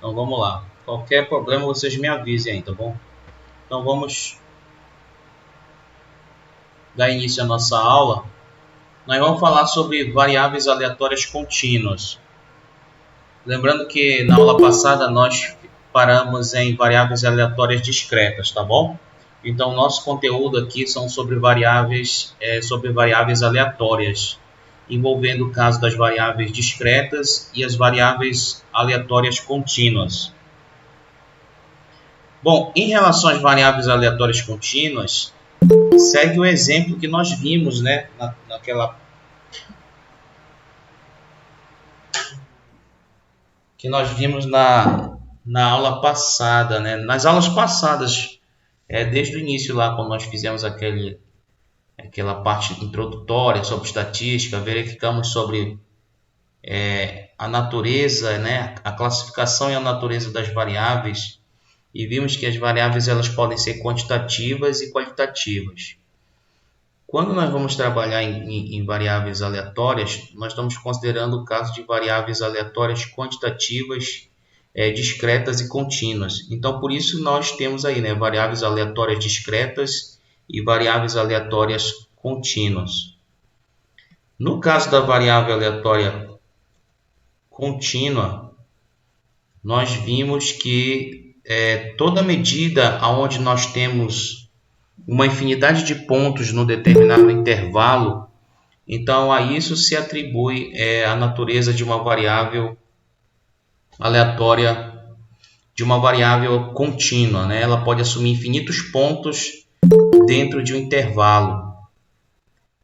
Então vamos lá. Qualquer problema vocês me avisem aí, tá bom? Então vamos dar início à nossa aula. Nós vamos falar sobre variáveis aleatórias contínuas. Lembrando que na aula passada nós paramos em variáveis aleatórias discretas, tá bom? Então nosso conteúdo aqui são sobre variáveis aleatórias, envolvendo o caso das variáveis discretas e as variáveis aleatórias contínuas. Bom, em relação às variáveis aleatórias contínuas, segue o exemplo que nós vimos, né, na aula passada, né? Nas aulas passadas, desde o início lá, quando nós fizemos aquela parte introdutória sobre estatística, verificamos sobre a natureza, né, a classificação e a natureza das variáveis, e vimos que as variáveis elas podem ser quantitativas e qualitativas. Quando nós vamos trabalhar em variáveis aleatórias, nós estamos considerando o caso de variáveis aleatórias quantitativas, discretas e contínuas. Então, por isso nós temos aí, né, variáveis aleatórias discretas e variáveis aleatórias contínuas. No caso da variável aleatória contínua, nós vimos que toda medida onde nós temos uma infinidade de pontos no determinado intervalo, então a isso se atribui a natureza de uma variável aleatória, de uma variável contínua, né? Ela pode assumir infinitos pontos dentro de um intervalo.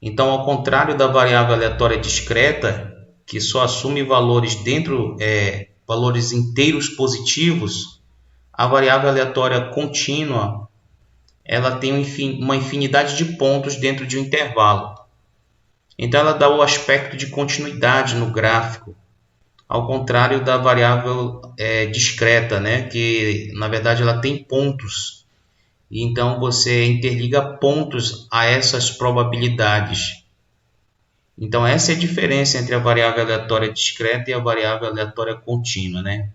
Então, ao contrário da variável aleatória discreta, que só assume valores valores inteiros positivos, a variável aleatória contínua ela tem uma infinidade de pontos dentro de um intervalo. Então ela dá o aspecto de continuidade no gráfico, ao contrário da variável discreta, né? Que na verdade ela tem pontos. E então você interliga pontos a essas probabilidades. Então essa é a diferença entre a variável aleatória discreta e a variável aleatória contínua, né?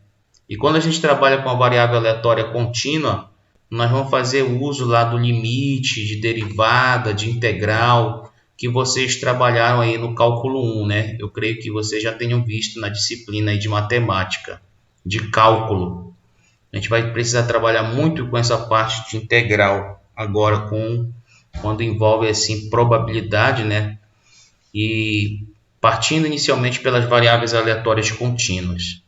E quando a gente trabalha com a variável aleatória contínua, nós vamos fazer uso lá do limite, de derivada, de integral, que vocês trabalharam aí no cálculo 1, né? Eu creio que vocês já tenham visto na disciplina aí de matemática, de cálculo. A gente vai precisar trabalhar muito com essa parte de integral agora, quando envolve assim probabilidade, né? E partindo inicialmente pelas variáveis aleatórias contínuas.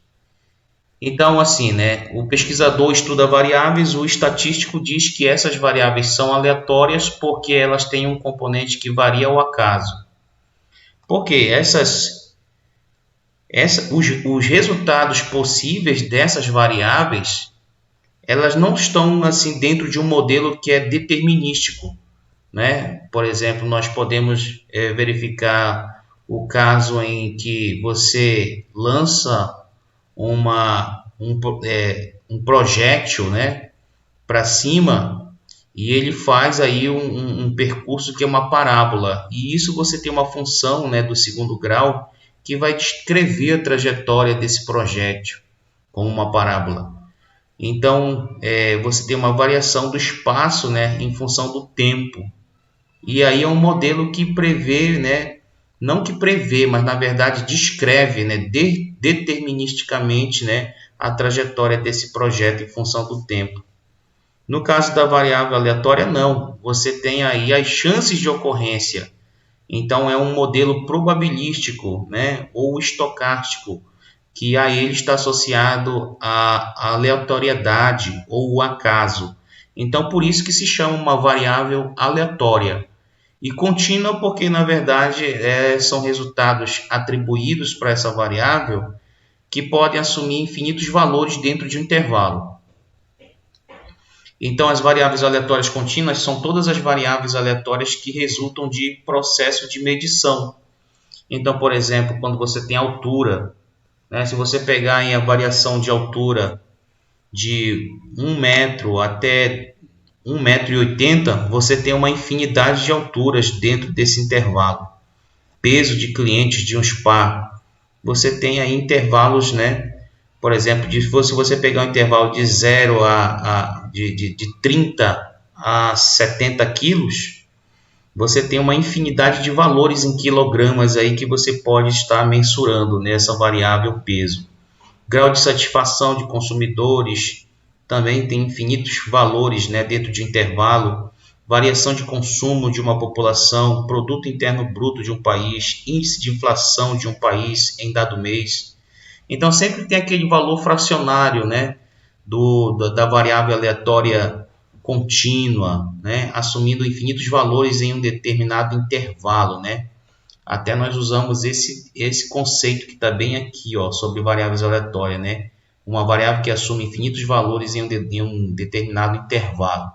Então, assim, né, o pesquisador estuda variáveis, o estatístico diz que essas variáveis são aleatórias porque elas têm um componente que varia ao acaso. Porque os resultados possíveis dessas variáveis, elas não estão assim dentro de um modelo que é determinístico, né? Por exemplo, nós podemos verificar o caso em que você lança um projétil, né, para cima, e ele faz aí um percurso que é uma parábola, e isso você tem uma função, né, do segundo grau que vai descrever a trajetória desse projétil como uma parábola. Então você tem uma variação do espaço, né, em função do tempo, e aí é um modelo que prevê, né, não que prevê, mas na verdade descreve, né, deterministicamente, né, a trajetória desse projeto em função do tempo. No caso da variável aleatória, não. Você tem aí as chances de ocorrência. Então é um modelo probabilístico, né, ou estocástico, que a ele está associado a aleatoriedade ou o acaso. Então por isso que se chama uma variável aleatória. E contínua porque, na verdade, são resultados atribuídos para essa variável que podem assumir infinitos valores dentro de um intervalo. Então, as variáveis aleatórias contínuas são todas as variáveis aleatórias que resultam de processo de medição. Então, por exemplo, quando você tem altura, né, se você pegar a variação de altura de 1 metro até 1,80 m, você tem uma infinidade de alturas dentro desse intervalo. Peso de clientes de um spa, você tem aí intervalos, né, por exemplo, se você pegar um intervalo de 0 de 30 a 70 quilos, você tem uma infinidade de valores em quilogramas aí que você pode estar mensurando nessa variável peso. Grau de satisfação de consumidores, também tem infinitos valores, né, dentro de intervalo. Variação de consumo de uma população, produto interno bruto de um país, índice de inflação de um país em dado mês. Então sempre tem aquele valor fracionário, né, da variável aleatória contínua, né, assumindo infinitos valores em um determinado intervalo, né. Até nós usamos esse conceito que está bem aqui, ó, sobre variáveis aleatórias, né? Uma variável que assume infinitos valores em um determinado intervalo.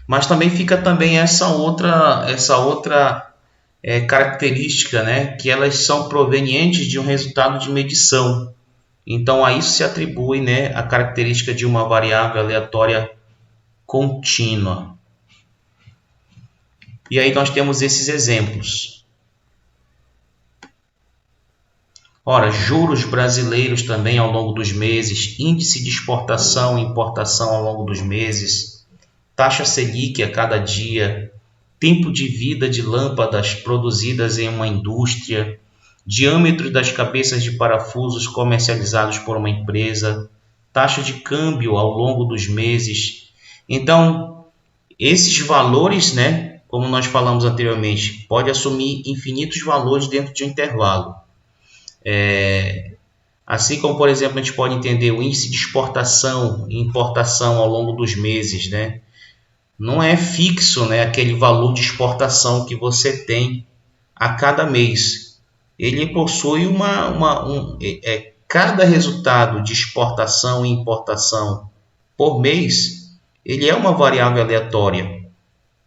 Mas também fica também essa outra característica, né? Que elas são provenientes de um resultado de medição. Então a isso se atribui, né, a característica de uma variável aleatória contínua. E aí nós temos esses exemplos. Ora, juros brasileiros também ao longo dos meses, índice de exportação e importação ao longo dos meses, taxa Selic a cada dia, tempo de vida de lâmpadas produzidas em uma indústria, diâmetro das cabeças de parafusos comercializados por uma empresa, taxa de câmbio ao longo dos meses. Então, esses valores, né, como nós falamos anteriormente, pode assumir infinitos valores dentro de um intervalo. Assim como, por exemplo, a gente pode entender o índice de exportação e importação ao longo dos meses, né? Não é fixo, né, aquele valor de exportação que você tem a cada mês. Ele possui cada resultado de exportação e importação por mês, ele é uma variável aleatória,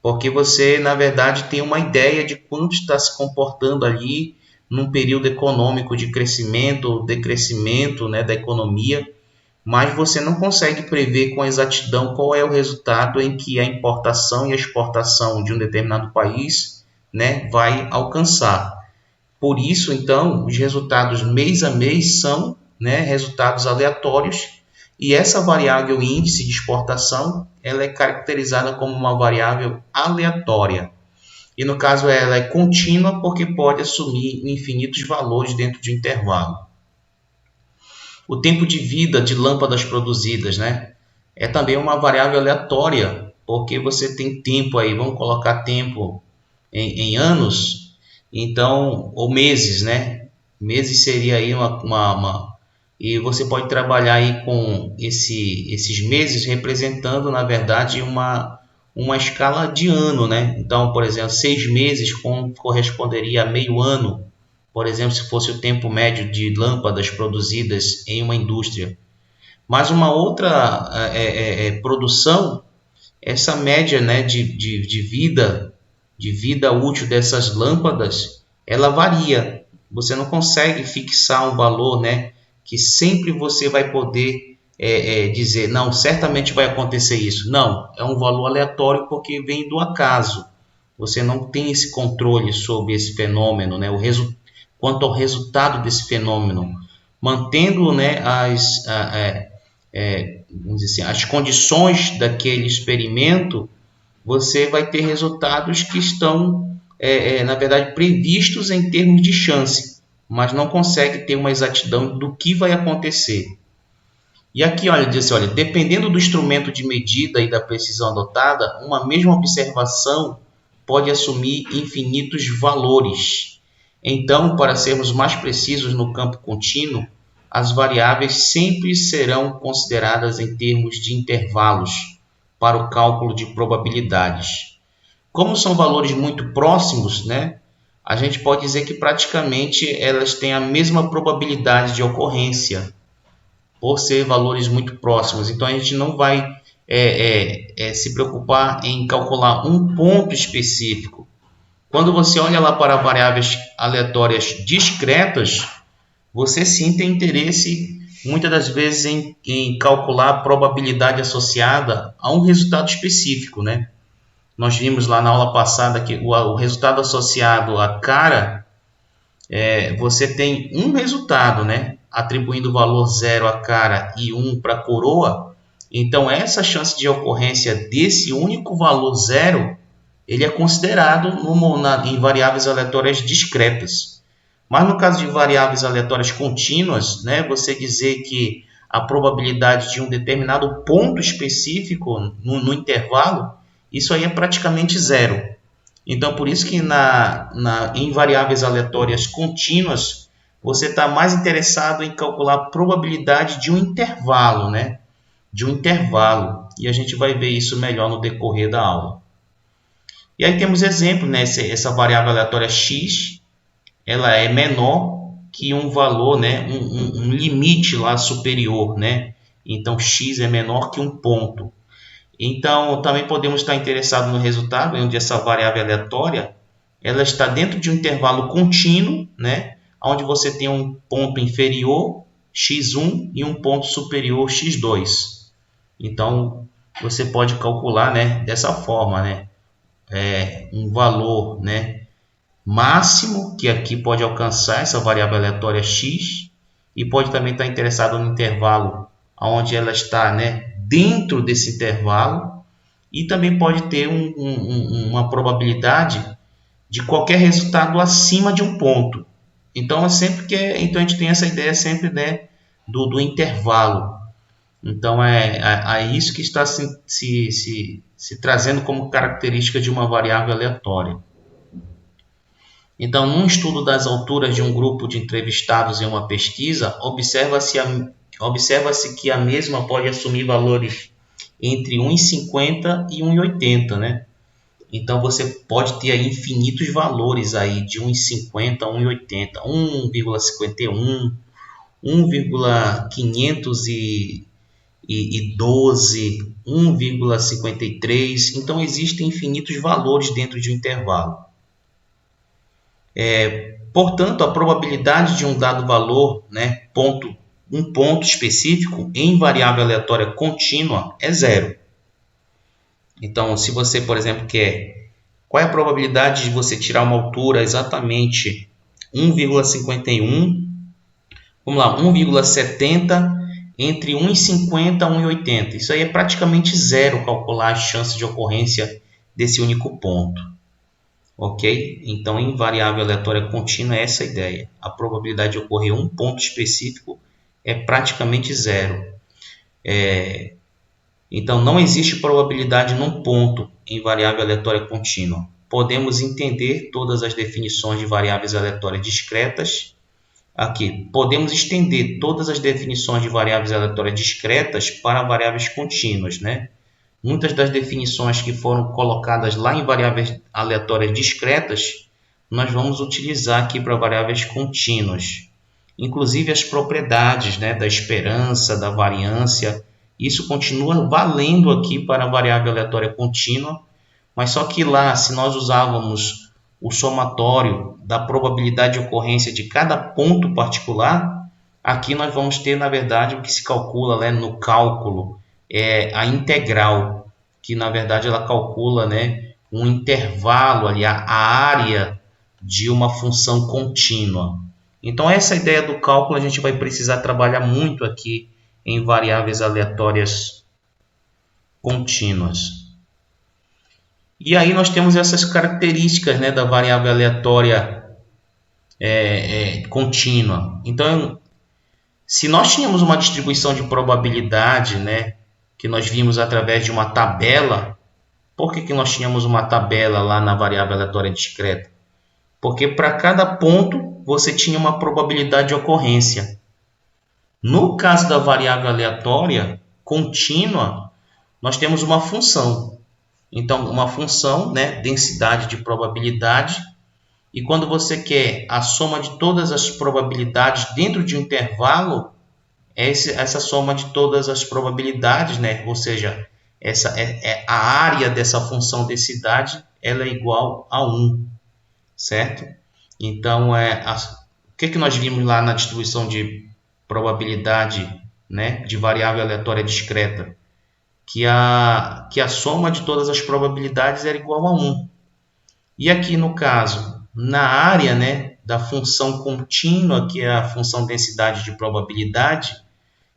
porque você, na verdade, tem uma ideia de quanto está se comportando ali num período econômico de crescimento ou decrescimento, né, da economia, mas você não consegue prever com exatidão qual é o resultado em que a importação e a exportação de um determinado país, né, vai alcançar. Por isso, então, os resultados mês a mês são, né, resultados aleatórios, e essa variável índice de exportação ela é caracterizada como uma variável aleatória. E no caso ela é contínua porque pode assumir infinitos valores dentro de um intervalo. O tempo de vida de lâmpadas produzidas, né, é também uma variável aleatória, porque você tem tempo aí, vamos colocar tempo em anos, então, ou meses, né? Meses seria aí e você pode trabalhar aí com esses meses representando, na verdade, uma escala de ano, né? Então, por exemplo, 6 meses corresponderia a meio ano, por exemplo, se fosse o tempo médio de lâmpadas produzidas em uma indústria. Mas uma outra produção, essa média, né, de vida útil dessas lâmpadas, ela varia. Você não consegue fixar um valor, né, que sempre você vai poder dizer, não, certamente vai acontecer isso. Não, é um valor aleatório porque vem do acaso. Você não tem esse controle sobre esse fenômeno, né, quanto ao resultado desse fenômeno, mantendo, né, vamos dizer assim, as condições daquele experimento, você vai ter resultados que estão, na verdade, previstos em termos de chance, mas não consegue ter uma exatidão do que vai acontecer. E aqui, olha, diz assim, olha, dependendo do instrumento de medida e da precisão adotada, uma mesma observação pode assumir infinitos valores. Então, para sermos mais precisos no campo contínuo, as variáveis sempre serão consideradas em termos de intervalos para o cálculo de probabilidades. Como são valores muito próximos, né, a gente pode dizer que praticamente elas têm a mesma probabilidade de ocorrência, por ser valores muito próximos. Então a gente não vai se preocupar em calcular um ponto específico. Quando você olha lá para variáveis aleatórias discretas, você sim tem interesse muitas das vezes em calcular a probabilidade associada a um resultado específico, né? Nós vimos lá na aula passada que o resultado associado à cara, você tem um resultado, né? atribuindo o valor 0 à cara e 1 para a coroa, então essa chance de ocorrência desse único valor 0, ele é considerado em variáveis aleatórias discretas. Mas no caso de variáveis aleatórias contínuas, né, você dizer que a probabilidade de um determinado ponto específico no intervalo, isso aí é praticamente 0. Então, por isso que em variáveis aleatórias contínuas, você está mais interessado em calcular a probabilidade de um intervalo, né? De um intervalo. E a gente vai ver isso melhor no decorrer da aula. E aí temos exemplo, né? Essa variável aleatória x, ela é menor que um valor, né? Um limite lá superior, né? Então, x é menor que um ponto. Então, também podemos estar interessados no resultado, onde essa variável aleatória ela está dentro de um intervalo contínuo, né? Onde você tem um ponto inferior, x1, e um ponto superior, x2. Então, você pode calcular, né, dessa forma, né? Um valor, né, máximo, que aqui pode alcançar essa variável aleatória x, e pode também estar interessado no intervalo onde ela está, né, dentro desse intervalo, e também pode ter uma probabilidade de qualquer resultado acima de um ponto. Então, então a gente tem essa ideia sempre, né, do intervalo. Então, é isso que está se trazendo como característica de uma variável aleatória. Então, num estudo das alturas de um grupo de entrevistados em uma pesquisa, observa-se que a mesma pode assumir valores entre 1,50 e 1,80, né? Então, você pode ter aí infinitos valores aí de 1,50 a 1,80, 1,51, 1,512, 1,53. Então, existem infinitos valores dentro de um intervalo. Portanto, a probabilidade de um dado valor, né, um ponto específico em variável aleatória contínua é 0. Então, se você, por exemplo, qual é a probabilidade de você tirar uma altura exatamente 1,51, vamos lá, 1,70 entre 1,50 e 1,80. Isso aí é praticamente 0 calcular a chance de ocorrência desse único ponto. Ok? Então, em variável aleatória contínua é essa a ideia. A probabilidade de ocorrer um ponto específico é praticamente 0. Então, não existe probabilidade num ponto em variável aleatória contínua. Podemos entender todas as definições de variáveis aleatórias discretas. Aqui, podemos estender todas as definições de variáveis aleatórias discretas para variáveis contínuas, né? Muitas das definições que foram colocadas lá em variáveis aleatórias discretas, nós vamos utilizar aqui para variáveis contínuas. Inclusive as propriedades, né, da esperança, da variância, isso continua valendo aqui para a variável aleatória contínua, mas só que lá, se nós usávamos o somatório da probabilidade de ocorrência de cada ponto particular, aqui nós vamos ter, na verdade, o que se calcula, né, no cálculo, a integral, que na verdade ela calcula, né, um intervalo ali, a área de uma função contínua. Então essa ideia do cálculo a gente vai precisar trabalhar muito aqui em variáveis aleatórias contínuas. E aí nós temos essas características, né, da variável aleatória contínua. Então, se nós tínhamos uma distribuição de probabilidade, né, que nós vimos através de uma tabela, por que nós tínhamos uma tabela lá na variável aleatória discreta? Porque para cada ponto você tinha uma probabilidade de ocorrência. No caso da variável aleatória contínua, nós temos uma função. Então, uma função, né, densidade de probabilidade, e quando você quer a soma de todas as probabilidades dentro de um intervalo, essa soma de todas as probabilidades, né, ou seja, a área dessa função densidade, ela é igual a 1, certo? Então, o que nós vimos lá na distribuição de probabilidade, né, de variável aleatória discreta? Que a soma de todas as probabilidades era igual a 1. E aqui no caso, na área, né, da função contínua, que é a função densidade de probabilidade,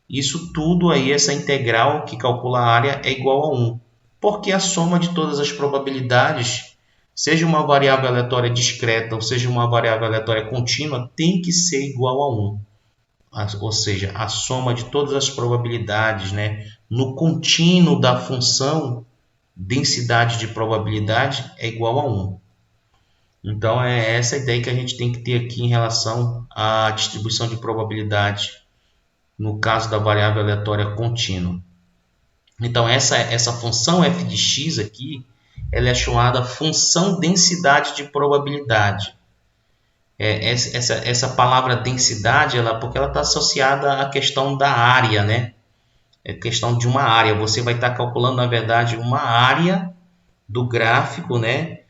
isso tudo aí, essa integral que calcula a área é igual a 1. Porque a soma de todas as probabilidades, seja uma variável aleatória discreta ou seja uma variável aleatória contínua, tem que ser igual a 1. Ou seja, a soma de todas as probabilidades, né, no contínuo da função densidade de probabilidade é igual a 1. Então é essa a ideia que a gente tem que ter aqui em relação à distribuição de probabilidade no caso da variável aleatória contínua. Então essa função f de x aqui, ela é chamada função densidade de probabilidade. Essa palavra densidade, porque ela está associada à questão da área, né? É questão de uma área. Você vai estar calculando, na verdade, uma área do gráfico, né?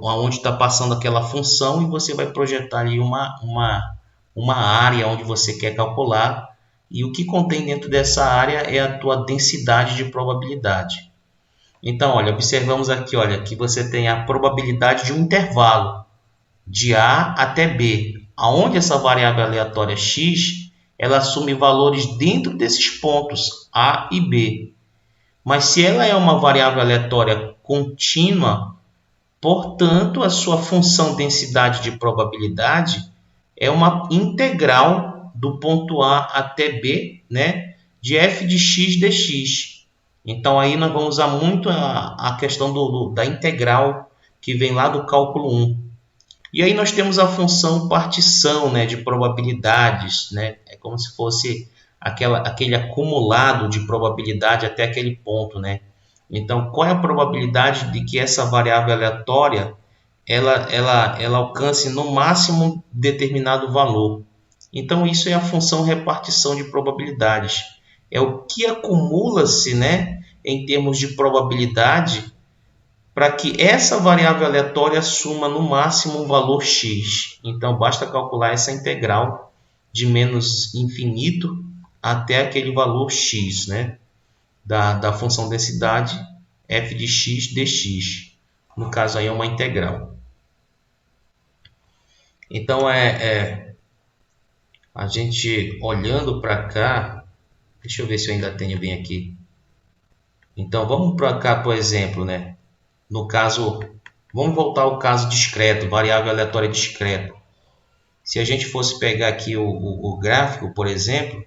Onde está passando aquela função, e você vai projetar ali uma área onde você quer calcular, e o que contém dentro dessa área é a tua densidade de probabilidade. Então, olha, observamos aqui, olha, que você tem a probabilidade de um intervalo de A até B, aonde essa variável aleatória x, ela assume valores dentro desses pontos A e B. Mas se ela é uma variável aleatória contínua, portanto, a sua função densidade de probabilidade é uma integral do ponto A até B, né, de f de x dx. Então, aí nós vamos usar muito a questão da integral que vem lá do cálculo 1. E aí nós temos a função partição, né, de probabilidades, né? É como se fosse aquele acumulado de probabilidade até aquele ponto, né? Então, qual é a probabilidade de que essa variável aleatória ela alcance no máximo determinado valor? Então, isso é a função repartição de probabilidades. É o que acumula-se, né, em termos de probabilidade, para que essa variável aleatória assuma no máximo um valor x. Então, basta calcular essa integral de menos infinito até aquele valor x, né, da função densidade f de x dx. No caso aí é uma integral. Então, a gente olhando para cá, deixa eu ver se eu ainda tenho bem aqui. Então, vamos para cá, por exemplo, né? No caso, vamos voltar ao caso discreto, variável aleatória discreta. Se a gente fosse pegar aqui o gráfico, por exemplo,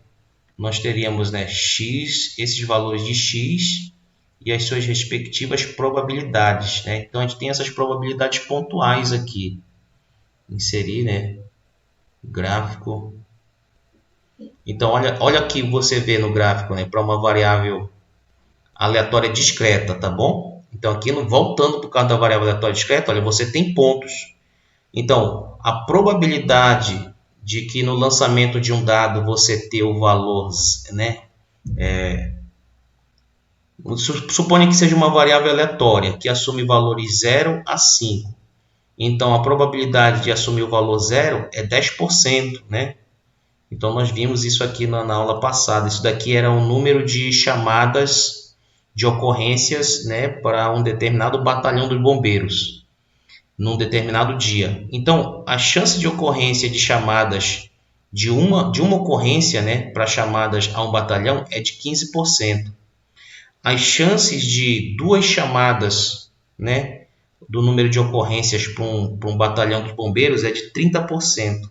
nós teríamos, né, x, esses valores de x e as suas respectivas probabilidades, né? Então, a gente tem essas probabilidades pontuais aqui. Inserir, né, gráfico. Então, olha aqui você vê no gráfico, né, para uma variável aleatória discreta, tá bom? Então, aqui voltando para o caso da variável aleatória discreta, olha, você tem pontos. Então, a probabilidade de que no lançamento de um dado você ter o valor, né? Suponha que seja uma variável aleatória que assume valores 0 a 5. Então, a probabilidade de assumir o valor 0 é 10%, né? Então, nós vimos isso aqui na aula passada. Isso daqui era o número de chamadas de ocorrências, né, para um determinado batalhão dos bombeiros num determinado dia. Então, a chance de ocorrência de chamadas de uma ocorrência, né, para chamadas a um batalhão é de 15%. As chances de duas chamadas, né, do número de ocorrências para um batalhão dos bombeiros é de 30%.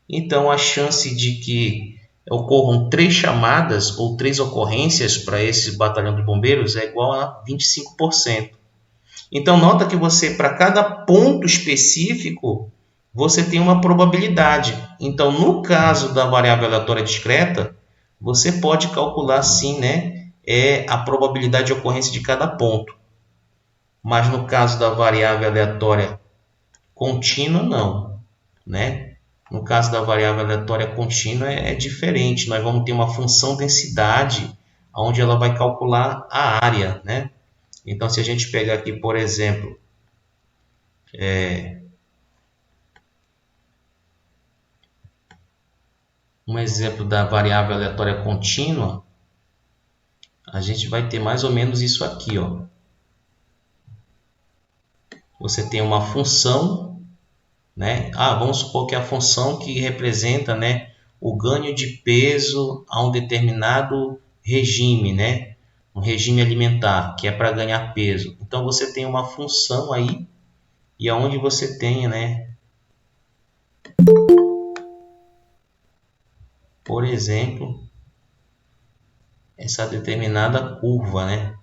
Então, a chance de que ocorram 3 chamadas ou 3 ocorrências para esse batalhão dos bombeiros é igual a 25%. Então, nota que você, para cada ponto específico, você tem uma probabilidade. Então, no caso da variável aleatória discreta, você pode calcular, sim, né, a probabilidade de ocorrência de cada ponto. Mas no caso da variável aleatória contínua, não, né? No caso da variável aleatória contínua é diferente. Nós vamos ter uma função densidade, onde ela vai calcular a área, né? Então, se a gente pegar aqui, por exemplo, um exemplo da variável aleatória contínua, a gente vai ter mais ou menos isso aqui, ó. Você tem uma função né? Vamos supor que a função que representa, né, o ganho de peso a um determinado regime, né? Um regime alimentar, que é para ganhar peso. Então você tem uma função aí, e aonde você tem, né, por exemplo, essa determinada curva, né?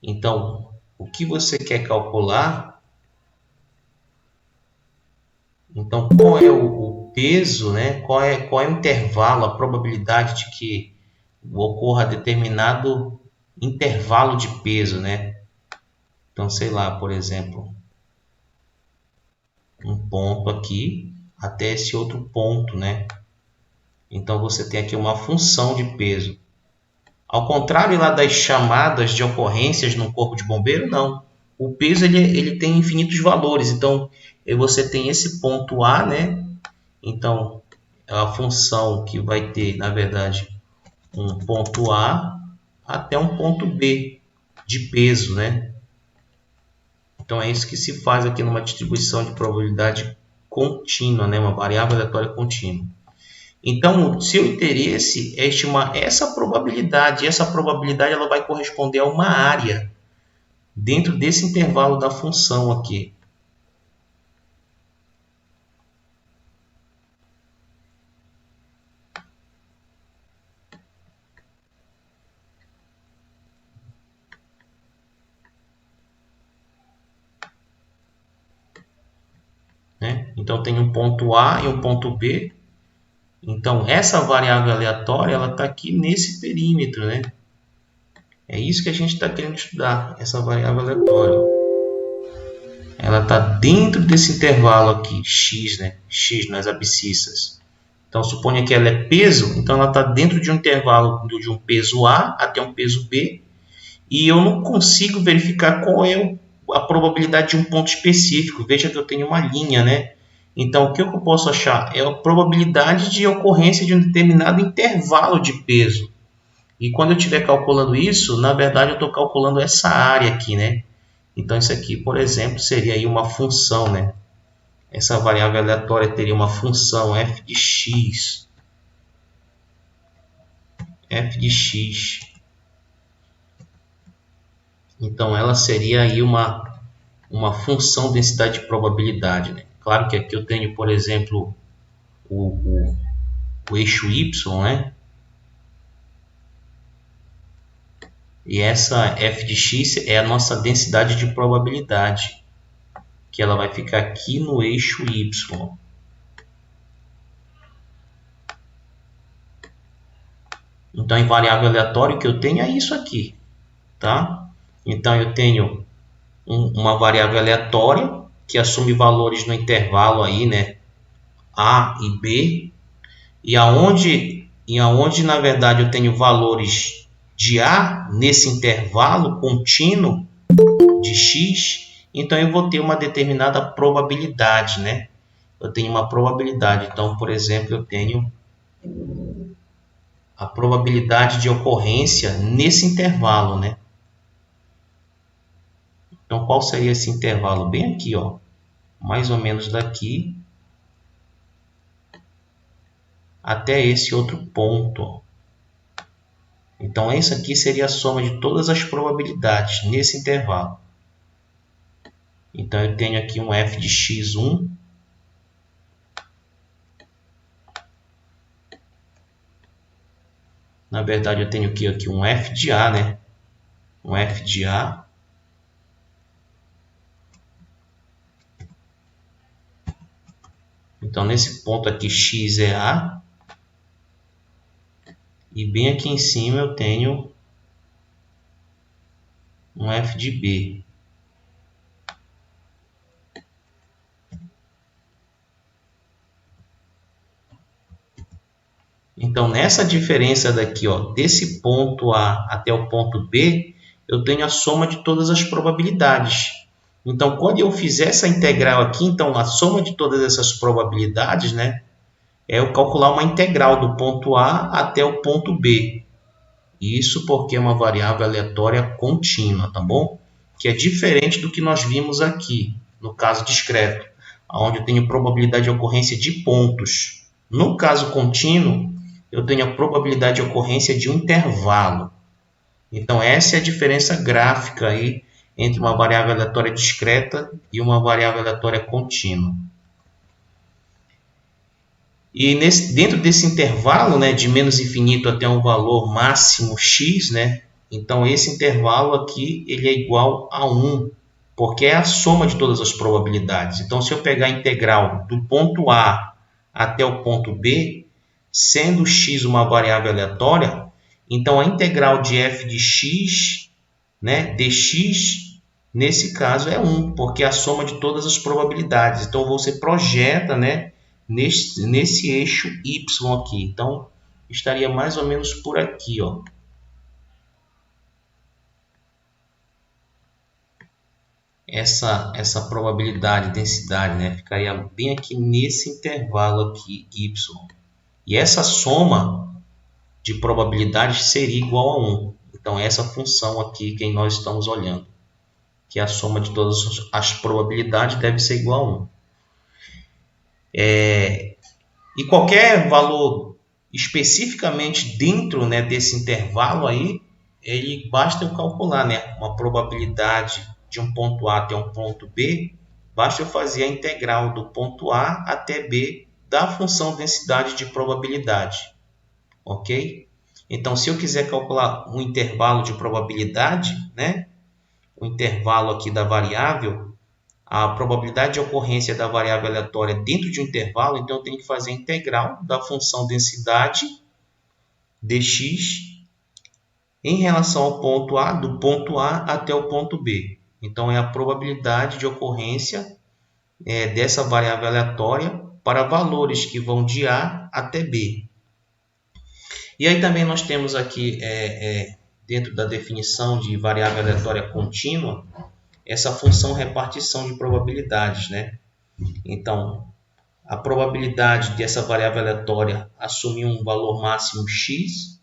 Então, o que você quer calcular? Então, qual é o peso, né? Qual é o intervalo, a probabilidade de que ocorra determinado intervalo de peso, né? Então, sei lá, por exemplo, um ponto aqui até esse outro ponto, né? Então, você tem aqui uma função de peso. Ao contrário lá das chamadas de ocorrências no corpo de bombeiro, não. O peso ele tem infinitos valores. Então, você tem esse ponto A, né? Então, é a função que vai ter, na verdade, um ponto A até um ponto B de peso, né? Então, é isso que se faz aqui numa distribuição de probabilidade contínua, né? Uma variável aleatória contínua. Então, o seu interesse é estimar essa probabilidade. E essa probabilidade ela vai corresponder a uma área dentro desse intervalo da função aqui. Né? Então, tem um ponto A e um ponto B. Então, essa variável aleatória ela está aqui nesse perímetro, né? É isso que a gente está querendo estudar, essa variável aleatória. Ela está dentro desse intervalo aqui, x, né? X nas abscissas. Então, suponha que ela é peso, então ela está dentro de um intervalo de um peso A até um peso B, e eu não consigo verificar qual é a probabilidade de um ponto específico. Veja que eu tenho uma linha, né? Então, o que eu posso achar? É a probabilidade de ocorrência de um determinado intervalo de peso. E quando eu estiver calculando isso, na verdade eu estou calculando essa área aqui, né? Então, isso aqui, por exemplo, seria aí uma função, né? Essa variável aleatória teria uma função f de x. F de x. Então, ela seria aí uma função densidade de probabilidade, né? Claro que aqui eu tenho, por exemplo, o eixo y, né? E essa f de x é a nossa densidade de probabilidade, que ela vai ficar aqui no eixo y. Então, em variável aleatória, o que eu tenho é isso aqui, tá? Então, eu tenho uma variável aleatória que assume valores no intervalo aí, né? A e B, e aonde na verdade eu tenho valores de A nesse intervalo contínuo de x, então eu vou ter uma determinada probabilidade, né? Eu tenho uma probabilidade. Então, por exemplo, eu tenho a probabilidade de ocorrência nesse intervalo, né? Então, qual seria esse intervalo? Bem aqui, ó, mais ou menos daqui até esse outro ponto. Então, essa aqui seria a soma de todas as probabilidades nesse intervalo. Então, eu tenho aqui um f de x1. Na verdade, eu tenho aqui um f de A, né? Um f de A. Então, nesse ponto aqui, x é A. E bem aqui em cima eu tenho um f de B. Então, nessa diferença daqui, ó, desse ponto A até o ponto B, eu tenho a soma de todas as probabilidades. Então, quando eu fizer essa integral aqui, então a soma de todas essas probabilidades, né, é eu calcular uma integral do ponto A até o ponto B. Isso porque é uma variável aleatória contínua, tá bom? Que é diferente do que nós vimos aqui, no caso discreto. onde eu tenho probabilidade de ocorrência de pontos. No caso contínuo, eu tenho a probabilidade de ocorrência de um intervalo. Então, essa é a diferença gráfica aí entre uma variável aleatória discreta e uma variável aleatória contínua. E dentro desse intervalo, né, de menos infinito até um valor máximo x, né, então esse intervalo aqui ele é igual a 1, porque é a soma de todas as probabilidades. Então, se eu pegar a integral do ponto A até o ponto B, sendo x uma variável aleatória, então a integral de f de x, né, dx, nesse caso é 1, porque é a soma de todas as probabilidades. Então, você projeta, né, nesse eixo y aqui. Então, estaria mais ou menos por aqui, ó. Essa probabilidade, densidade, né, ficaria bem aqui nesse intervalo aqui, y. E essa soma de probabilidades seria igual a 1. Então, essa função aqui que nós estamos olhando, que é a soma de todas as probabilidades, deve ser igual a 1. E qualquer valor especificamente dentro, né, desse intervalo aí, ele basta eu calcular, né, uma probabilidade de um ponto A até um ponto B, basta eu fazer a integral do ponto A até B da função densidade de probabilidade, ok? Então, se eu quiser calcular um intervalo de probabilidade, né, o intervalo aqui da variável, a probabilidade de ocorrência da variável aleatória dentro de um intervalo, então eu tenho que fazer a integral da função densidade dx em relação ao ponto A, do ponto A até o ponto B. Então, é a probabilidade de ocorrência dessa variável aleatória para valores que vão de A até B. E aí também nós temos aqui, dentro da definição de variável aleatória contínua, essa função repartição de probabilidades, né? Então, a probabilidade dessa variável aleatória assumir um valor máximo x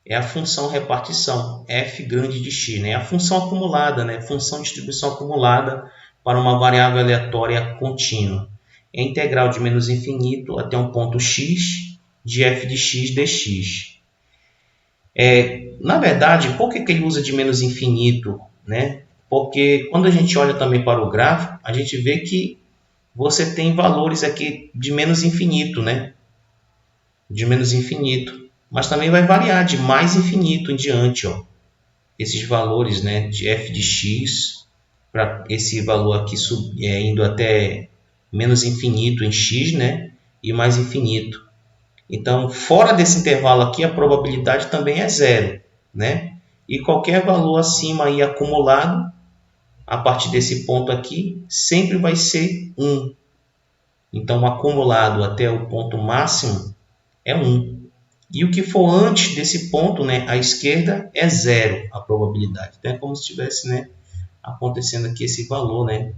é a função repartição, f grande de x, né? A função acumulada, né? Função de distribuição acumulada para uma variável aleatória contínua. É a integral de menos infinito até um ponto x de f de x dx. Na verdade, por que ele usa de menos infinito, né? Porque quando a gente olha também para o gráfico, a gente vê que você tem valores aqui de menos infinito, né? De menos infinito. Mas também vai variar de mais infinito em diante, ó. Esses valores, né, de f de x, para esse valor aqui indo até menos infinito em x, né? E mais infinito. Então, fora desse intervalo aqui, a probabilidade também é zero, né? E qualquer valor acima aí acumulado, a partir desse ponto aqui, sempre vai ser 1. Então, o acumulado até o ponto máximo é 1. E o que for antes desse ponto, né, à esquerda, é zero a probabilidade. Então, é como se estivesse, né, acontecendo aqui esse valor, né,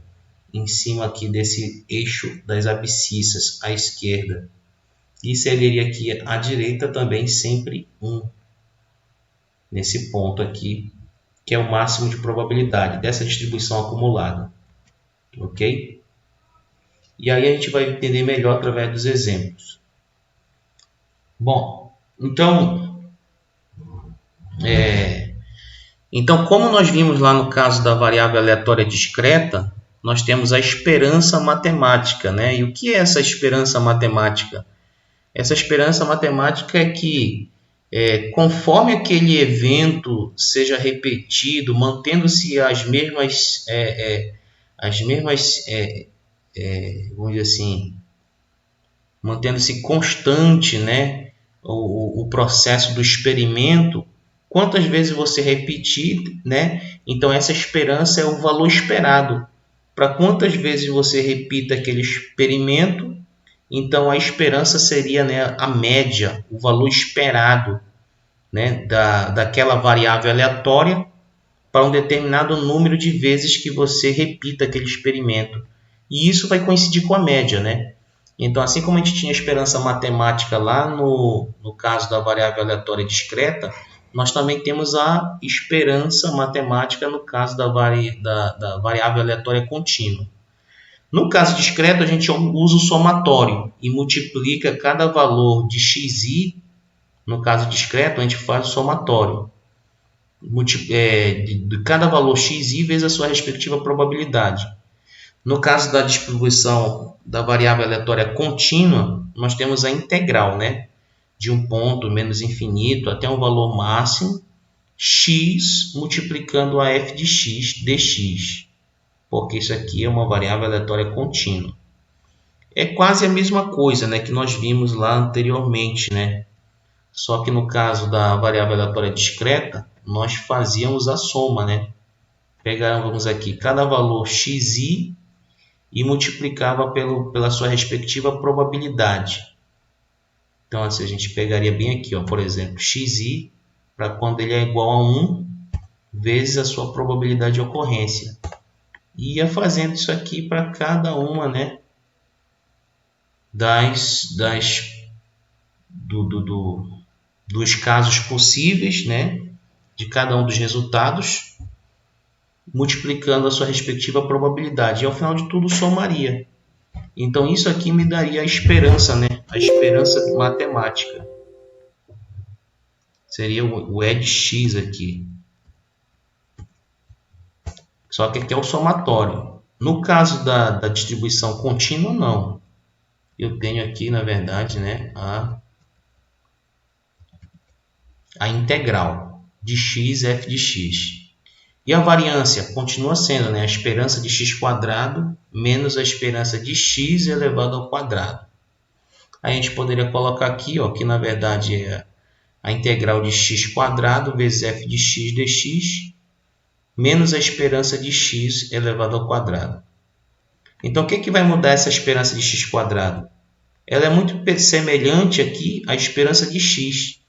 em cima aqui desse eixo das abscissas à esquerda. E seria aqui à direita também sempre 1. Nesse ponto aqui, que é o máximo de probabilidade dessa distribuição acumulada. Ok? E aí a gente vai entender melhor através dos exemplos. Bom, então como nós vimos lá no caso da variável aleatória discreta, nós temos a esperança matemática, né? E o que é essa esperança matemática? Essa esperança matemática é que, conforme aquele evento seja repetido, mantendo-se as mesmas, vamos dizer assim, mantendo-se constante, né, o processo do experimento, quantas vezes você repetir, né, então essa esperança é o valor esperado. Para quantas vezes você repita aquele experimento, então a esperança seria, né, a média, o valor esperado, né, daquela variável aleatória para um determinado número de vezes que você repita aquele experimento. E isso vai coincidir com a média, né? Então, assim como a gente tinha esperança matemática lá no caso da variável aleatória discreta, nós também temos a esperança matemática no caso da variável aleatória contínua. No caso discreto, a gente usa o somatório e multiplica cada valor de xi. No caso discreto, a gente faz o somatório de cada valor xi vezes a sua respectiva probabilidade. No caso da distribuição da variável aleatória contínua, nós temos a integral, né? De um ponto menos infinito até um valor máximo, x multiplicando a f de x dx, porque isso aqui é uma variável aleatória contínua. É quase a mesma coisa, né, que nós vimos lá anteriormente, né? Só que no caso da variável aleatória discreta, nós fazíamos a soma, né? Pegávamos aqui cada valor xi e multiplicava pela sua respectiva probabilidade. Então, assim, a gente pegaria bem aqui, ó, por exemplo, xi para quando ele é igual a 1 vezes a sua probabilidade de ocorrência. E ia fazendo isso aqui para cada uma, né, dos casos possíveis, né, de cada um dos resultados, multiplicando a sua respectiva probabilidade. E ao final de tudo somaria. Então isso aqui me daria a esperança, né, a esperança matemática. Seria o E de x aqui. Só que aqui é o somatório. No caso da distribuição contínua, não. Eu tenho aqui, na verdade, né, a integral de x f de x. E a variância continua sendo, né, a esperança de x² menos a esperança de x elevado ao quadrado. A gente poderia colocar aqui, ó, que na verdade é a integral de x² vezes f de x dx menos a esperança de x elevado ao quadrado. Então, o que vai mudar essa esperança de x²? Ela é muito semelhante aqui à esperança de x.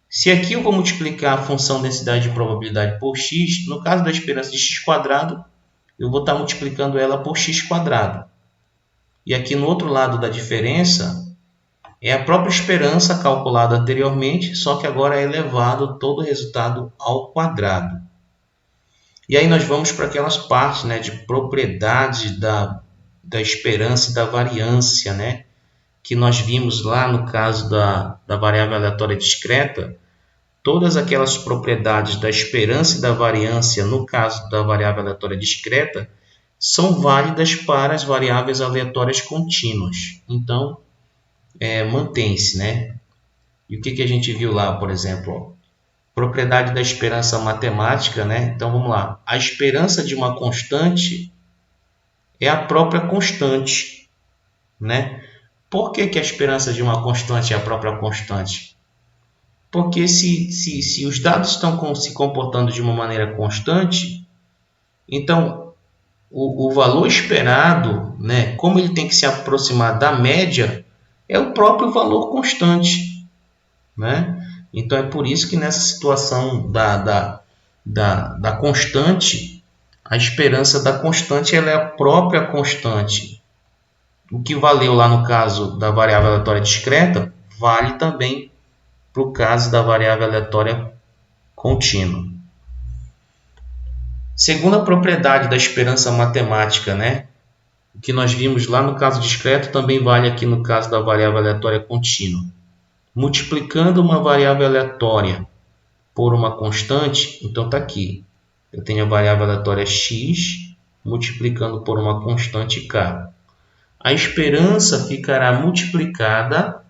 Se aqui eu vou multiplicar a função densidade de probabilidade por x, no caso da esperança de x², eu vou estar multiplicando ela por x². E aqui no outro lado da diferença, é a própria esperança calculada anteriormente, só que agora é elevado todo o resultado ao quadrado. E aí nós vamos para aquelas partes, né, de propriedades da esperança e da variância, né, que nós vimos lá no caso da variável aleatória discreta. Todas aquelas propriedades da esperança e da variância, no caso da variável aleatória discreta, são válidas para as variáveis aleatórias contínuas. Então, mantém-se, né? E o que a gente viu lá, por exemplo? Propriedade da esperança matemática, né? Então, vamos lá. A esperança de uma constante é a própria constante, né? Por que a esperança de uma constante é a própria constante? Porque se os dados estão se comportando de uma maneira constante, então o valor esperado, né, como ele tem que se aproximar da média, é o próprio valor constante, né? Então é por isso que nessa situação da constante, a esperança da constante ela é a própria constante. O que valeu lá no caso da variável aleatória discreta, vale também para o caso da variável aleatória contínua. Segunda propriedade da esperança matemática, né? O que nós vimos lá no caso discreto também vale aqui no caso da variável aleatória contínua. Multiplicando uma variável aleatória por uma constante, então está aqui. Eu tenho a variável aleatória x multiplicando por uma constante k. A esperança ficará multiplicada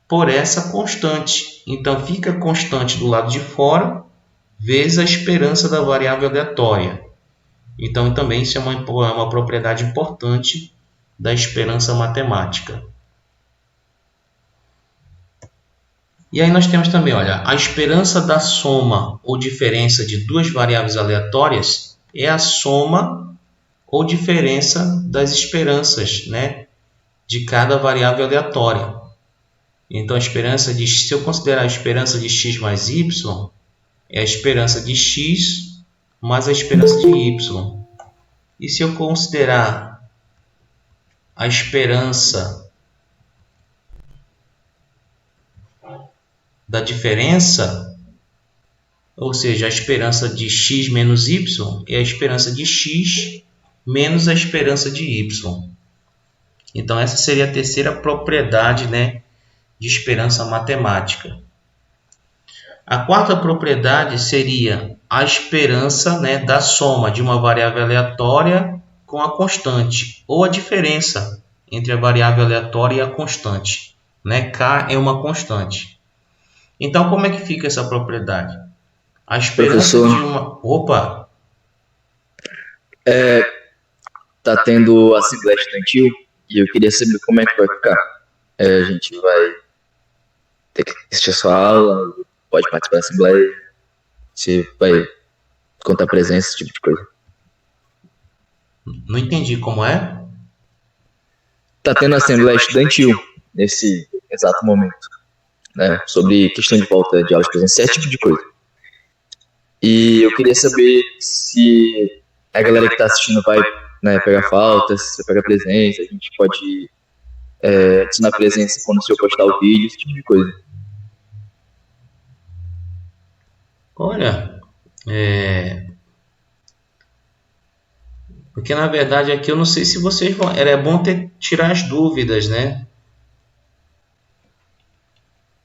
por essa constante. Então, fica a constante do lado de fora vezes a esperança da variável aleatória. Então, também isso é uma propriedade importante da esperança matemática. E aí nós temos também, olha, a esperança da soma ou diferença de duas variáveis aleatórias é a soma ou diferença das esperanças, né, de cada variável aleatória. Então, a esperança de, se eu considerar a esperança de x mais y, é a esperança de x mais a esperança de y. E se eu considerar a esperança da diferença, ou seja, a esperança de x menos y, é a esperança de x menos a esperança de y. Então essa seria a terceira propriedade, né, de esperança matemática. A quarta propriedade seria a esperança, né, da soma de uma variável aleatória com a constante, ou a diferença entre a variável aleatória e a constante, né? K é uma constante. Então, como é que fica essa propriedade? A esperança Professor, de uma... Opa! tá tendo assembleia estudantil e eu queria saber como é que vai ficar. A gente vai ter que assistir a sua aula, pode participar da assembleia, você vai contar presença, esse tipo de coisa. Não entendi como é? Tá tendo assembleia estudantil nesse exato momento, né? Sobre questão de volta de aulas presenciais, esse tipo de coisa. E eu queria saber se a galera que tá assistindo vai, né, pegar falta, se vai pegar presença, a gente pode adicionar presença quando o senhor postar o vídeo, esse tipo de coisa. Olha, porque na verdade aqui eu não sei se vocês vão... Era bom tirar as dúvidas, né?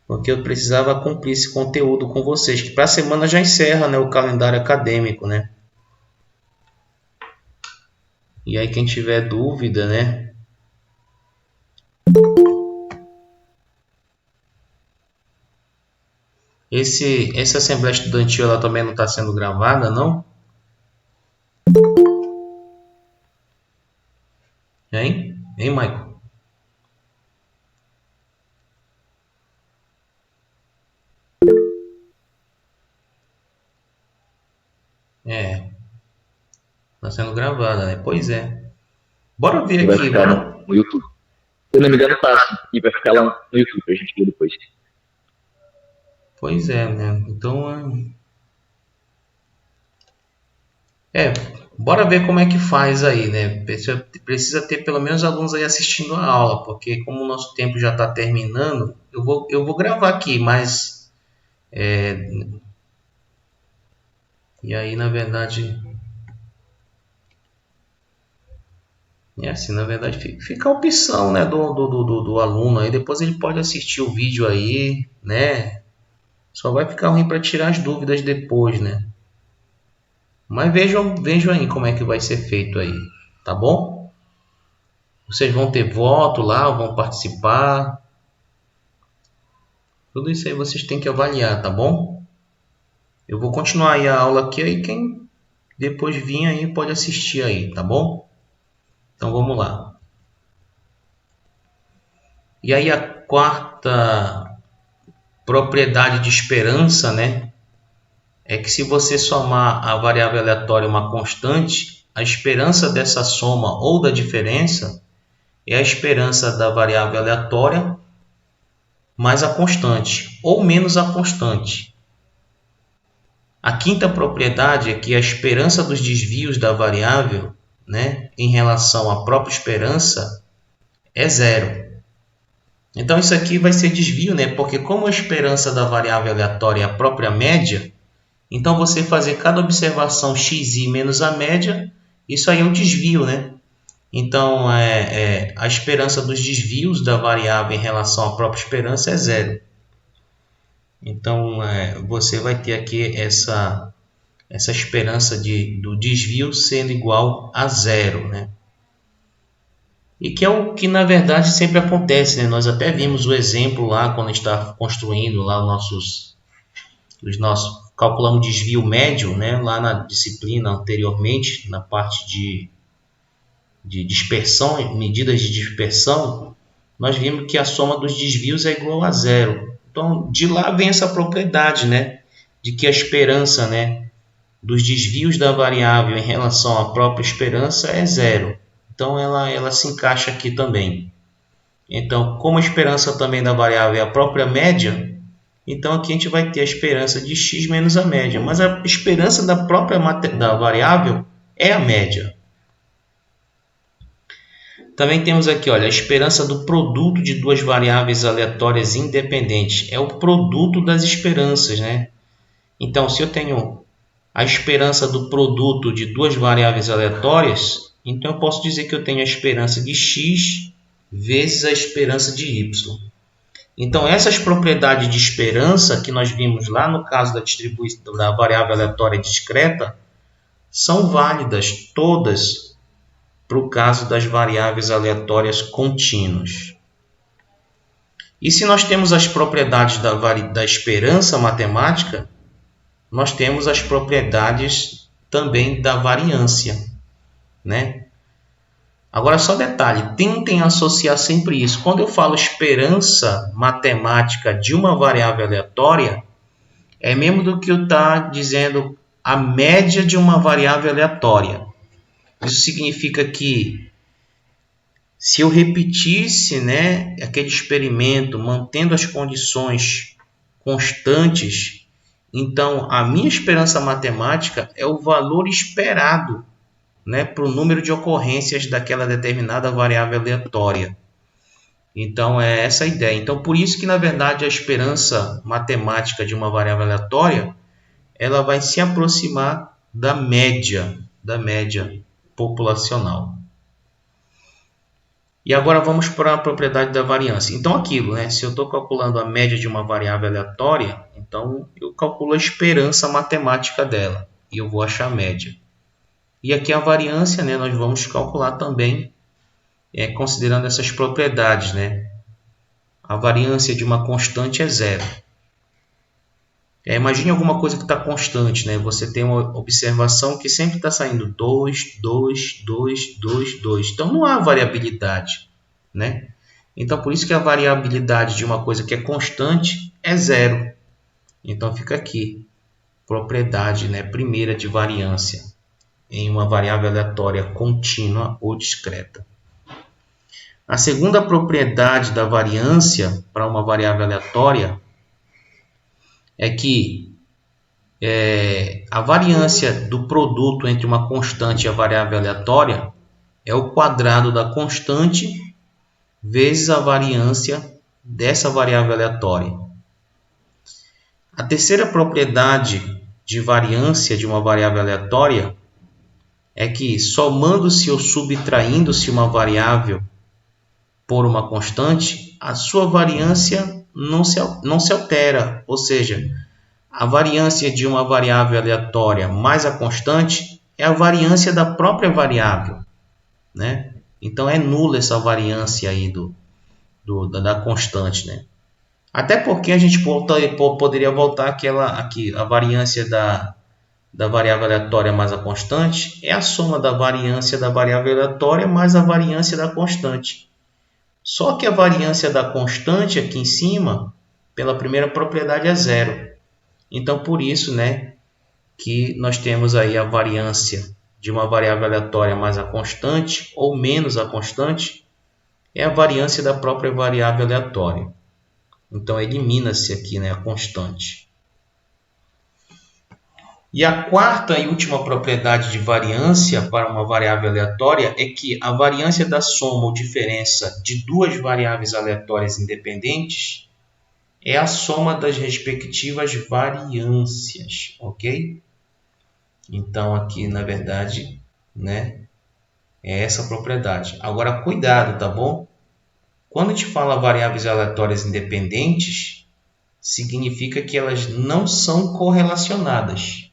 Porque eu precisava cumprir esse conteúdo com vocês, que para a semana já encerra, né, o calendário acadêmico, né? E aí quem tiver dúvida, né? Essa assembleia estudantil ela também não está sendo gravada, não? Hein, Michael? Está sendo gravada, né? Pois é. Bora ver Vai aqui, ficar bora. no YouTube. Se eu não me engano, tá. E vai ficar lá no YouTube pra gente ver depois. Pois é, né? Então, bora ver como é que faz aí, né? Precisa ter pelo menos alunos aí assistindo a aula, porque como o nosso tempo já está terminando, eu vou gravar aqui, mas e aí na verdade assim, na verdade fica a opção, né, do aluno aí, depois ele pode assistir o vídeo aí, né? Só vai ficar ruim para tirar as dúvidas depois, né? Mas vejam aí como é que vai ser feito aí, tá bom? Vocês vão ter voto lá, vão participar. Tudo isso aí vocês têm que avaliar, tá bom? Eu vou continuar aí a aula aqui, aí quem depois vir aí pode assistir aí, tá bom? Então vamos lá. E aí a quarta propriedade de esperança, né? É que se você somar a variável aleatória a uma constante, a esperança dessa soma ou da diferença é a esperança da variável aleatória mais a constante, ou menos a constante. A quinta propriedade é que a esperança dos desvios da variável, né, em relação à própria esperança é zero. Então isso aqui vai ser desvio, né? Porque como a esperança da variável aleatória é a própria média, então você fazer cada observação xi menos a média, isso aí é um desvio, né? Então a esperança dos desvios da variável em relação à própria esperança é zero. Então você vai ter aqui essa esperança do desvio sendo igual a zero, né? E que é o que na verdade sempre acontece, né? Nós até vimos o exemplo lá quando a gente está construindo lá calculamos desvio médio, né? Lá na disciplina anteriormente, na parte de dispersão, medidas de dispersão, nós vimos que a soma dos desvios é igual a zero. Então, de lá vem essa propriedade, né? De que a esperança, né, dos desvios da variável em relação à própria esperança é zero. Então, ela se encaixa aqui também. Então, como a esperança também da variável é a própria média, então aqui a gente vai ter a esperança de x menos a média. Mas a esperança da própria da variável é a média. Também temos aqui, olha, a esperança do produto de duas variáveis aleatórias independentes. É o produto das esperanças, né? Então, se eu tenho a esperança do produto de duas variáveis aleatórias, Então eu posso dizer que eu tenho a esperança de x vezes a esperança de y. Então essas propriedades de esperança que nós vimos lá no caso da distribuição da variável aleatória discreta são válidas todas para o caso das variáveis aleatórias contínuas. E se nós temos as propriedades da esperança matemática, nós temos as propriedades também da variância, né? Agora só detalhe, tentem associar sempre isso. Quando eu falo esperança matemática de uma variável aleatória, é mesmo do que eu estou dizendo a média de uma variável aleatória. Isso significa que se eu repetisse, né, aquele experimento mantendo as condições constantes, então a minha esperança matemática é o valor esperado, né, para o número de ocorrências daquela determinada variável aleatória. Então é essa a ideia. Então por isso que na verdade a esperança matemática de uma variável aleatória ela vai se aproximar da média populacional. E agora vamos para a propriedade da variância. Então aquilo, né? Se eu estou calculando a média de uma variável aleatória, então eu calculo a esperança matemática dela e eu vou achar a média. E aqui a variância, né? Nós vamos calcular também, considerando essas propriedades, né? A variância de uma constante é zero. Imagine alguma coisa que está constante, né? Você tem uma observação que sempre está saindo 2, 2, 2, 2, 2. Então não há variabilidade, né? Então por isso que a variabilidade de uma coisa que é constante é zero. Então fica aqui, propriedade, né, primeira de variância em uma variável aleatória contínua ou discreta. A segunda propriedade da variância para uma variável aleatória é que a variância do produto entre uma constante e a variável aleatória é o quadrado da constante vezes a variância dessa variável aleatória. A terceira propriedade de variância de uma variável aleatória é que somando-se ou subtraindo-se uma variável por uma constante, a sua variância não se altera, ou seja, a variância de uma variável aleatória mais a constante é a variância da própria variável, né? Então é nula essa variância aí da constante, né? Até porque a gente poderia voltar aqui, a variância da variável aleatória mais a constante é a soma da variância da variável aleatória mais a variância da constante. Só que a variância da constante aqui em cima, pela primeira propriedade, é zero. Então, por isso, né, que nós temos aí a variância de uma variável aleatória mais a constante ou menos a constante é a variância da própria variável aleatória. Então, elimina-se aqui, né, a constante. E a quarta e última propriedade de variância para uma variável aleatória é que a variância da soma ou diferença de duas variáveis aleatórias independentes é a soma das respectivas variâncias, ok? Então, aqui, na verdade, né, é essa propriedade. Agora, cuidado, tá bom? Quando a gente fala variáveis aleatórias independentes, significa que elas não são correlacionadas.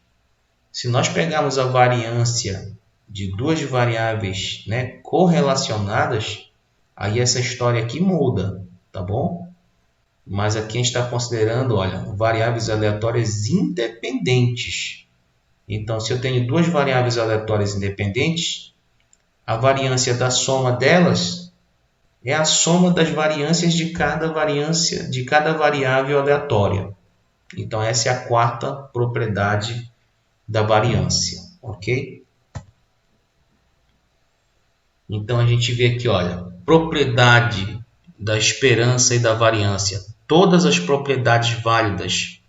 Se nós pegarmos a variância de duas variáveis, né, correlacionadas, aí essa história aqui muda, tá bom? Mas aqui a gente está considerando, olha, variáveis aleatórias independentes. Então, se eu tenho duas variáveis aleatórias independentes, a variância da soma delas é a soma das variâncias de cada variável aleatória. Então, essa é a quarta propriedade da variância, ok? Então a gente vê aqui, olha, propriedade da esperança e da variância. Todas as propriedades válidas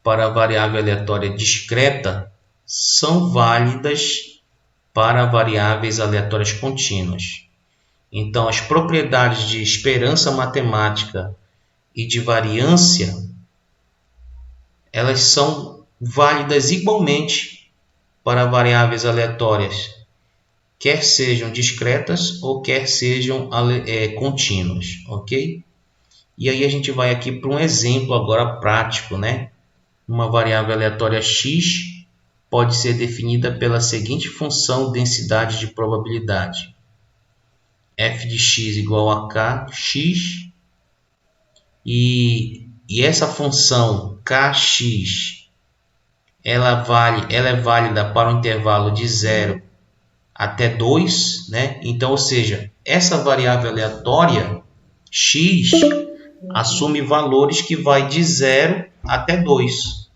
para a variável aleatória discreta são válidas para variáveis aleatórias contínuas. Então as propriedades de esperança matemática e de variância, elas são válidas igualmente para variáveis aleatórias quer sejam discretas ou quer sejam contínuas, ok? E aí a gente vai aqui para um exemplo agora prático, né? Uma variável aleatória x pode ser definida pela seguinte função densidade de probabilidade. F de x igual a kx, e essa função kx ela é válida para o intervalo de 0 até 2, né? Então, ou seja, essa variável aleatória x assume valores que vai de 0 até 2.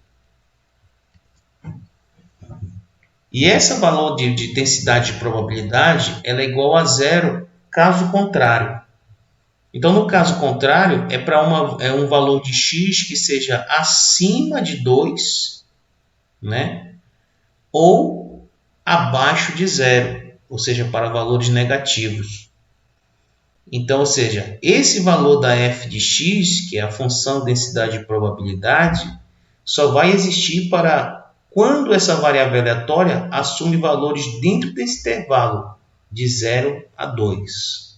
E esse valor de densidade de probabilidade ela é igual a 0 caso contrário. Então, no caso contrário, é um valor de x que seja acima de 2, né? Ou abaixo de 0, ou seja, para valores negativos. Então, ou seja, esse valor da f de x, que é a função densidade de probabilidade, só vai existir para quando essa variável aleatória assume valores dentro desse intervalo de 0 a 2.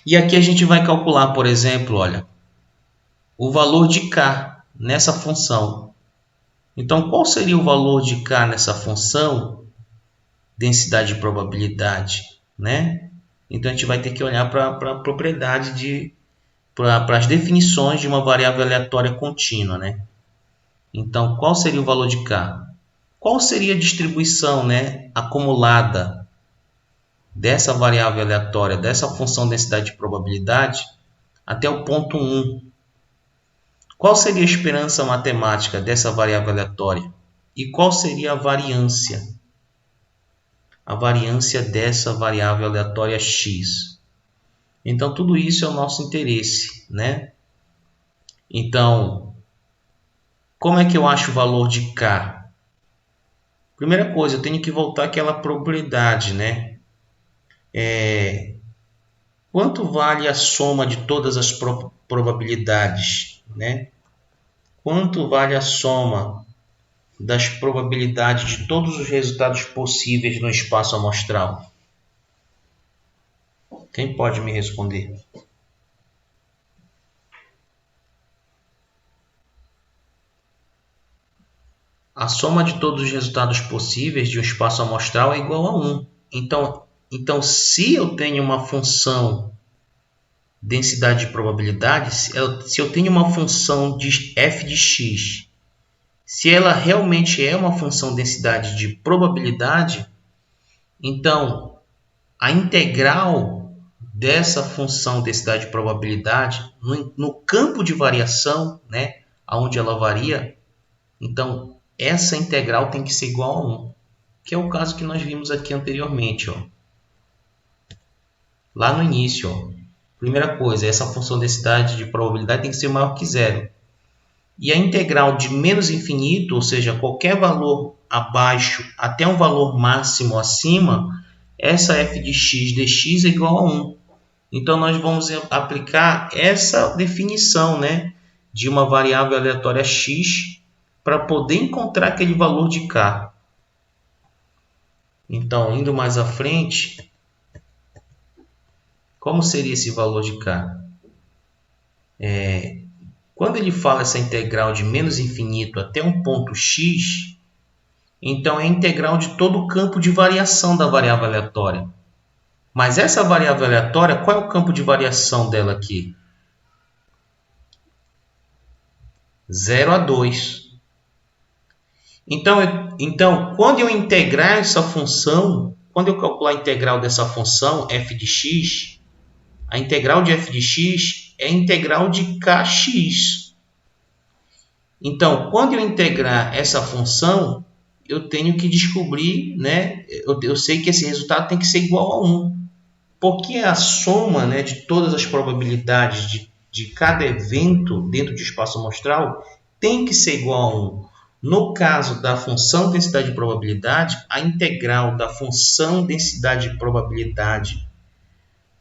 E aqui a gente vai calcular, por exemplo, olha, o valor de k nessa função. Então, qual seria o valor de k nessa função? Densidade de probabilidade, né? Então, a gente vai ter que olhar para a propriedade para as definições de uma variável aleatória contínua, né? Então, qual seria o valor de k? Qual seria a distribuição, né, acumulada dessa variável aleatória, dessa função densidade de probabilidade, até o ponto 1? Qual seria a esperança matemática dessa variável aleatória? E qual seria a variância? A variância dessa variável aleatória x. Então, tudo isso é o nosso interesse, né? Então, como é que eu acho o valor de k? Primeira coisa, eu tenho que voltar àquela probabilidade, né? Quanto vale a soma de todas as probabilidades, né? Quanto vale a soma das probabilidades de todos os resultados possíveis no espaço amostral? Quem pode me responder? A soma de todos os resultados possíveis de um espaço amostral é igual a 1. Então, se eu tenho uma função densidade de probabilidade, se eu tenho uma função de f de x, se ela realmente é uma função densidade de probabilidade, então a integral dessa função densidade de probabilidade no campo de variação, né, onde ela varia, então essa integral tem que ser igual a 1, que é o caso que nós vimos aqui anteriormente, ó. Lá no início, ó. Primeira coisa, essa função densidade de probabilidade tem que ser maior que 0. E a integral de menos infinito, ou seja, qualquer valor abaixo até um valor máximo acima, essa f de x dx é igual a 1. Então, nós vamos aplicar essa definição, né, de uma variável aleatória x para poder encontrar aquele valor de k. Então, indo mais à frente, como seria esse valor de k? Quando ele fala essa integral de menos infinito até um ponto x, então é a integral de todo o campo de variação da variável aleatória. Mas essa variável aleatória, qual é o campo de variação dela aqui? 0 a 2. Então, quando eu integrar essa função, quando eu calcular a integral dessa função f de x, a integral de f de x é a integral de kx. Então, quando eu integrar essa função, eu tenho que descobrir, né? Eu sei que esse resultado tem que ser igual a 1. Porque a soma, né, de todas as probabilidades de cada evento dentro do espaço amostral tem que ser igual a 1. No caso da função densidade de probabilidade, a integral da função densidade de probabilidade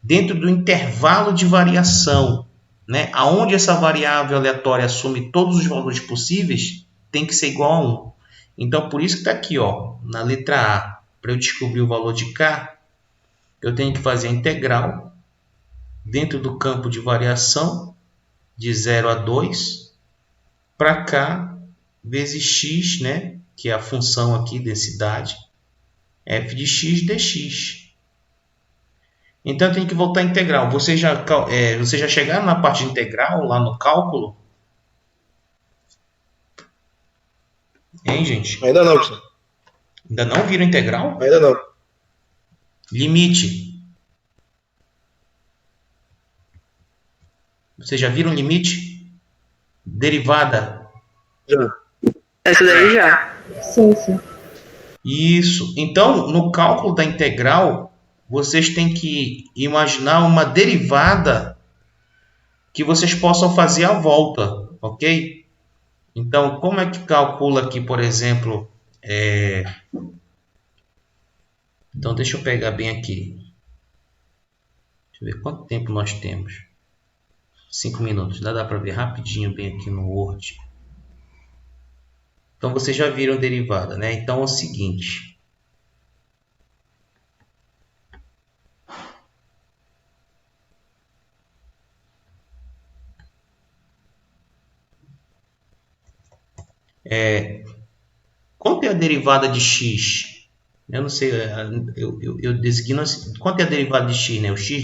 dentro do intervalo de variação, né, aonde essa variável aleatória assume todos os valores possíveis, tem que ser igual a 1. Então, por isso que está aqui, ó, na letra A. para eu descobrir o valor de K, eu tenho que fazer a integral dentro do campo de variação de 0 a 2 para K vezes X, né? Que é a função aqui, densidade, f de x dx. Então eu tenho que voltar à integral. Vocês já chegaram na parte de integral, lá no cálculo? Hein, gente? Ainda não, professor. Ainda não viram integral? Ainda não. Limite. Vocês já viram limite? Derivada. Já. Essa daí já. Sim, sim. Isso. Então, no cálculo da integral, vocês têm que imaginar uma derivada que vocês possam fazer a volta, ok? Então, como é que calcula aqui, por exemplo... Então, deixa eu pegar bem aqui. Deixa eu ver quanto tempo nós temos. 5 minutos. Dá para ver rapidinho bem aqui no Word. Então, vocês já viram derivada, né? Então, é o seguinte. Quanto é a derivada de x? Eu não sei, eu designo assim. Quanto é a derivada de x, né? O x'.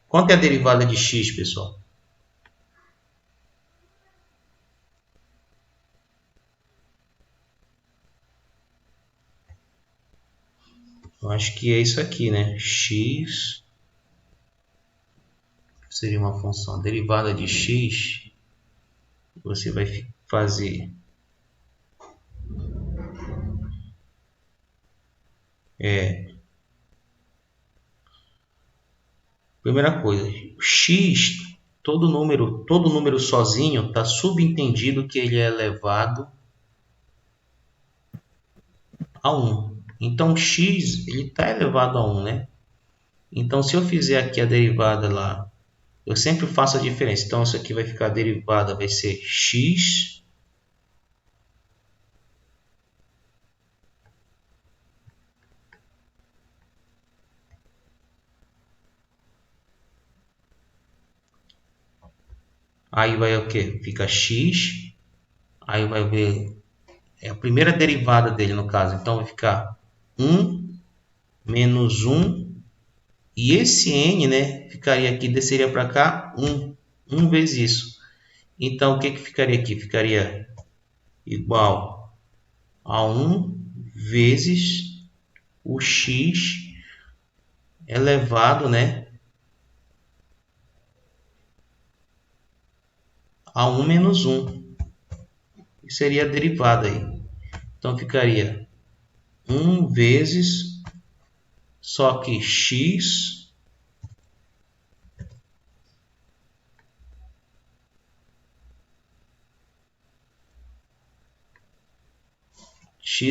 Quanto é a derivada de x, pessoal? Eu acho que é isso aqui, né? X seria uma função. A derivada de x, você vai fazer... Primeira coisa, x, todo número sozinho, está subentendido que ele é elevado a 1. Então, x ele está elevado a 1, né? Então, se eu fizer aqui a derivada lá, eu sempre faço a diferença. Então, isso aqui vai ficar a derivada, vai ser x aí vai o que? Fica x, aí vai ver, é a primeira derivada dele no caso, então vai ficar 1 menos 1, e esse n, né, ficaria aqui, desceria para cá 1 vezes isso. Então o que ficaria aqui? Ficaria igual a 1 vezes o x elevado, né, a 1 menos 1. Isso seria a derivada aí. Então ficaria 1 vezes, só que x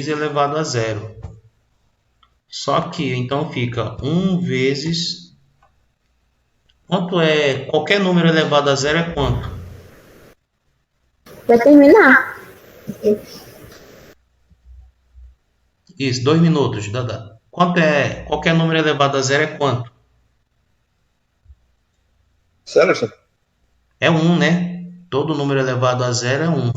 elevado a 0. Só que então fica 1 vezes... Quanto é? Qualquer número elevado a 0 é quanto? Vai terminar. Isso, 2 minutos, Dada. Quanto é? Qualquer número elevado a 0 é quanto? Sério, professor? É 1, né? Todo número elevado a 0 é 1.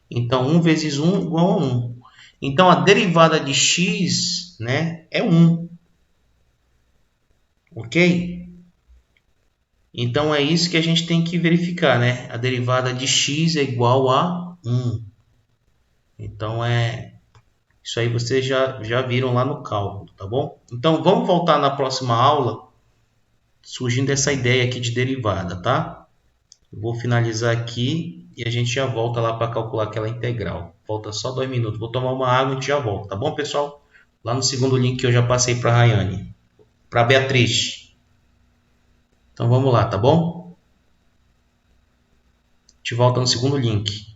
Então, 1 vezes 1 igual a 1. Então, a derivada de x, né, é 1. Ok? Então, é isso que a gente tem que verificar, né? A derivada de x é igual a 1. Então, isso aí vocês já viram lá no cálculo, tá bom? Então, vamos voltar na próxima aula, surgindo essa ideia aqui de derivada, tá? Eu vou finalizar aqui e a gente já volta lá para calcular aquela integral. Falta só 2 minutos. Vou tomar uma água e a gente já volta, tá bom, pessoal? Lá no segundo link que eu já passei para a Rayane. Para a Beatriz. Então, vamos lá, tá bom? A gente volta no segundo link.